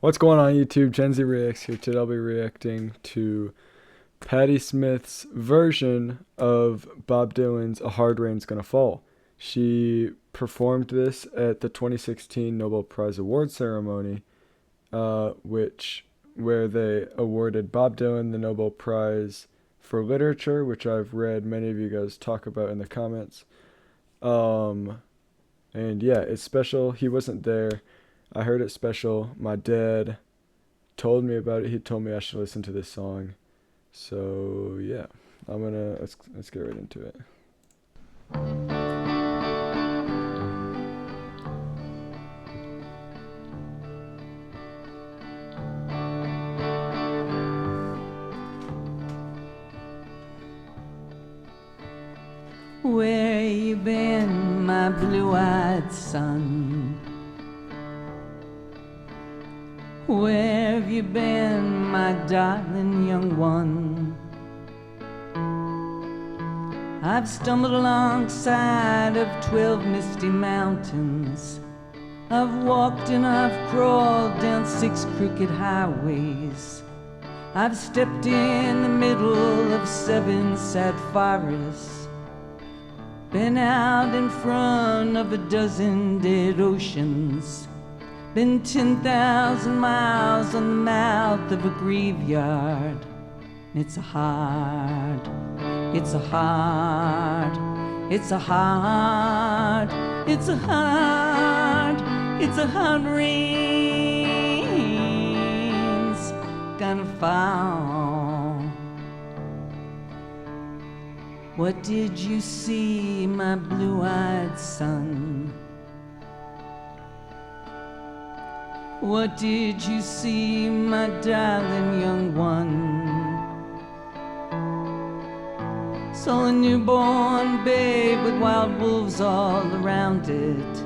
What's going on YouTube? Gen Z Reacts here. Today I'll be reacting to Patti Smith's version of Bob Dylan's A Hard Rain's Gonna Fall. She performed this at the 2016 Nobel Prize Award ceremony, where they awarded Bob Dylan the Nobel Prize for Literature, which I've read many of you guys talk about in the comments. And yeah, it's special. He wasn't there. I heard it special. My dad told me about it. He told me I should listen to this song. So yeah, let's get right into it. Where you been, my blue-eyed son? Where have you been, my darling young one? I've stumbled alongside of 12 misty mountains. I've walked and I've crawled down 6 crooked highways. I've stepped in the middle of 7 sad forests. Been out in front of a 12 dead oceans. Been 10,000 miles on the mouth of a graveyard. It's a hard, it's a hard, it's a hard, it's a hard, it's a hard rain's gonna fall. What did you see, my blue-eyed son? What did you see, my darling young one? Saw a newborn babe with wild wolves all around it.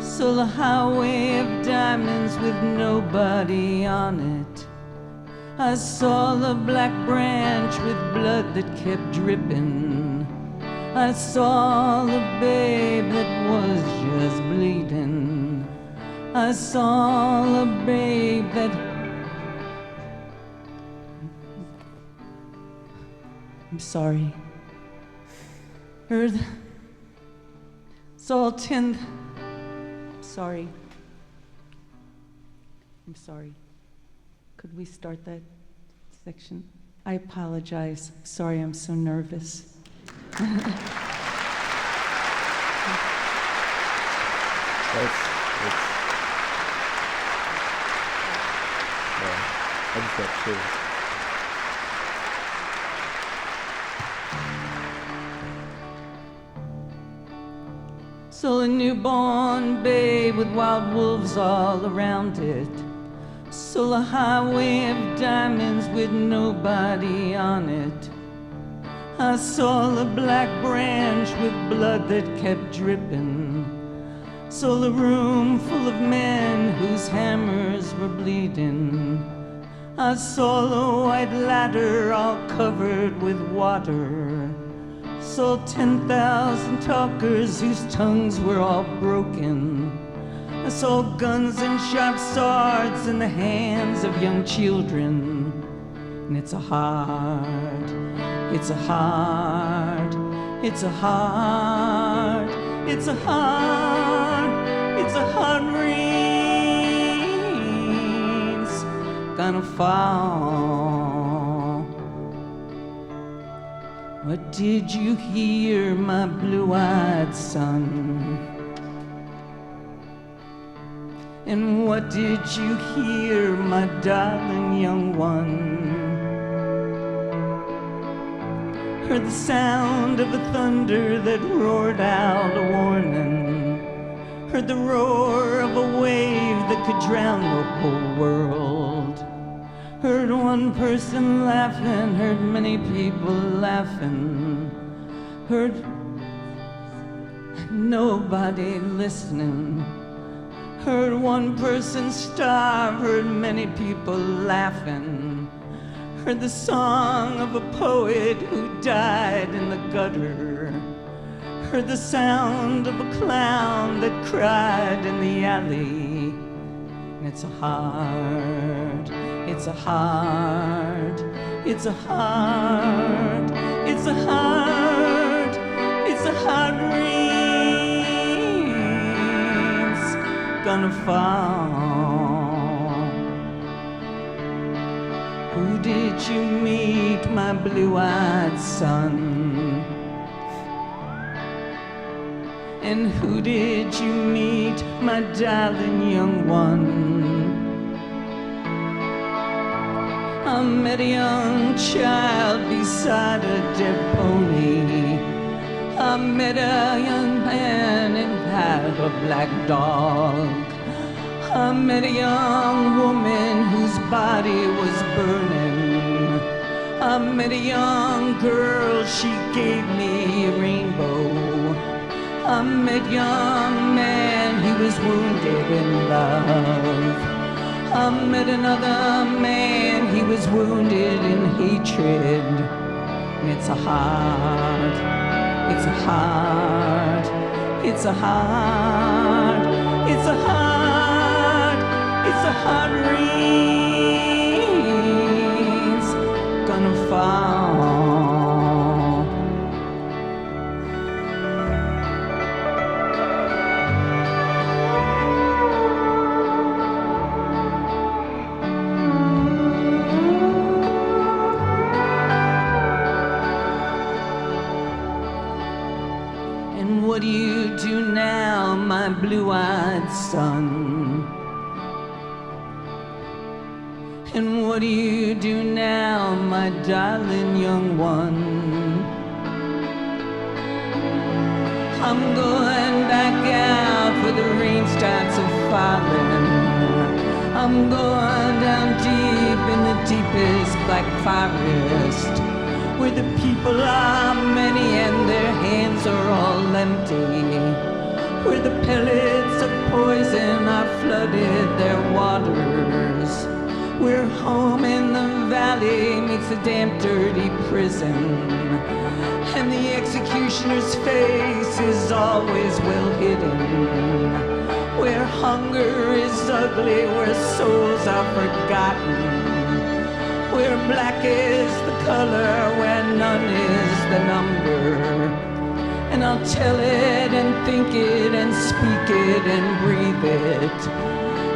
Saw a highway of diamonds with nobody on it. I saw a black branch with blood that kept dripping. I saw a babe that was just bleeding. I saw a babe that... I'm sorry. Saw 10... Sorry. I'm sorry. Could we start that section? I apologize. Sorry, I'm so nervous. I just got chills. Saw a newborn babe with wild wolves all around it. Saw a highway of diamonds with nobody on it. I saw a black branch with blood that kept dripping. Saw a room full of men whose hammers were bleeding. I saw a white ladder all covered with water. Saw 10,000 talkers whose tongues were all broken. I saw guns and sharp swords in the hands of young children. And it's a hard, it's a hard, it's a hard, it's a hard, it's a hard rain's gonna fall. What did you hear, my blue-eyed son? And what did you hear, my darling young one? Heard the sound of a thunder that roared out a warning. Heard the roar of a wave that could drown the whole world. Heard one person laughing, heard many people laughing. Heard nobody listening. Heard one person starve, heard many people laughing. Heard the song of a poet who died in the gutter. Heard the sound of a clown that cried in the alley. It's a heart, it's a heart, it's a heart, it's a heart, it's a heart rain's gonna fall. Who did you meet, my blue-eyed son? And who did you meet, my darling young one? I met a young child beside a dead pony. I met a young man and had a black dog. I met a young woman whose body was burning. I met a young girl, she gave me a rainbow. I met a young man, he was wounded in love. I met another man, he was wounded in hatred. And it's a heart, it's a heart, it's a heart, it's a heart, it's a heart rain's gonna fall. What do you do now, my blue-eyed son? And what do you do now, my darling young one? I'm going back out for the rain starts a-falling. I'm going down deep in the deepest black forest, where the people are many and their hands are all empty, where the pellets of poison are flooded their waters, where home in the valley meets the damp dirty prison, and the executioner's face is always well hidden, where hunger is ugly, where souls are forgotten, where black is the color, where none is the number. And I'll tell it and think it and speak it and breathe it,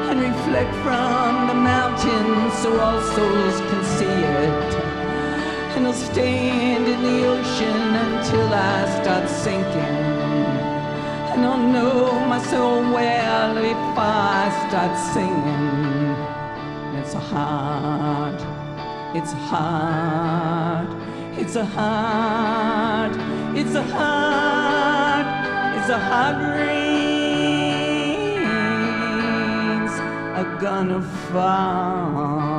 and reflect from the mountains so all souls can see it. And I'll stand in the ocean until I start sinking, and I'll know my soul well if I start singing. It's a heart, it's a heart, it's a heart, it's a heart, it's a heart rain's are gonna fall.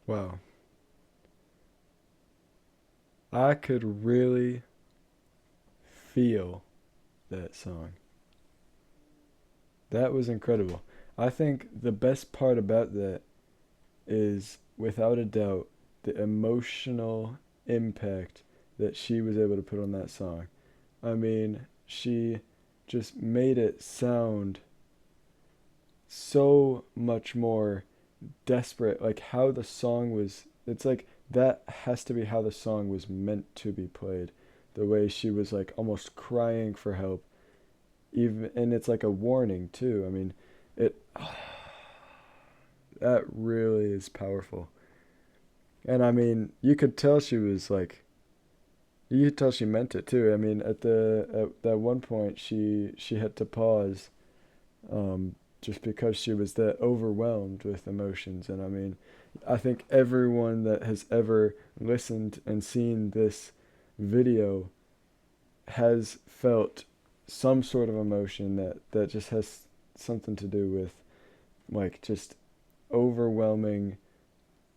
Wow. I could really feel that song. That was incredible. I think the best part about that is, without a doubt, the emotional impact that she was able to put on that song. I mean, she just made it sound so much more desperate, like how the song was. It's like that has to be how the song was meant to be played, the way she was like almost crying for help, even, and it's like a warning too. I mean, it that really is powerful. And I mean, you could tell she was like, you could tell she meant it too. I mean, at that one point she had to pause, just because she was that overwhelmed with emotions. And I mean, I think everyone that has ever listened and seen this video has felt some sort of emotion that just has something to do with like just overwhelming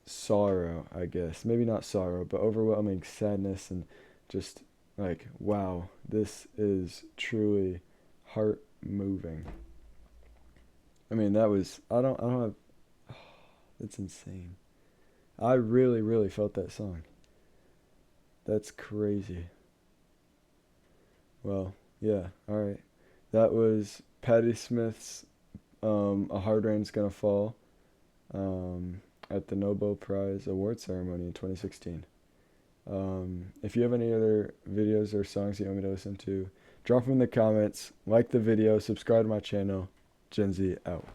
sorrow, I guess. Maybe not sorrow, but overwhelming sadness and just like, wow, this is truly heart moving. I mean, I don't have, it's insane. I really, really felt that song. That's crazy. Well, yeah, alright. That was Patti Smith's A Hard Rain's Gonna Fall at the Nobel Prize Award Ceremony in 2016. If you have any other videos or songs you want me to listen to, drop them in the comments, like the video, subscribe to my channel. Gen Z out.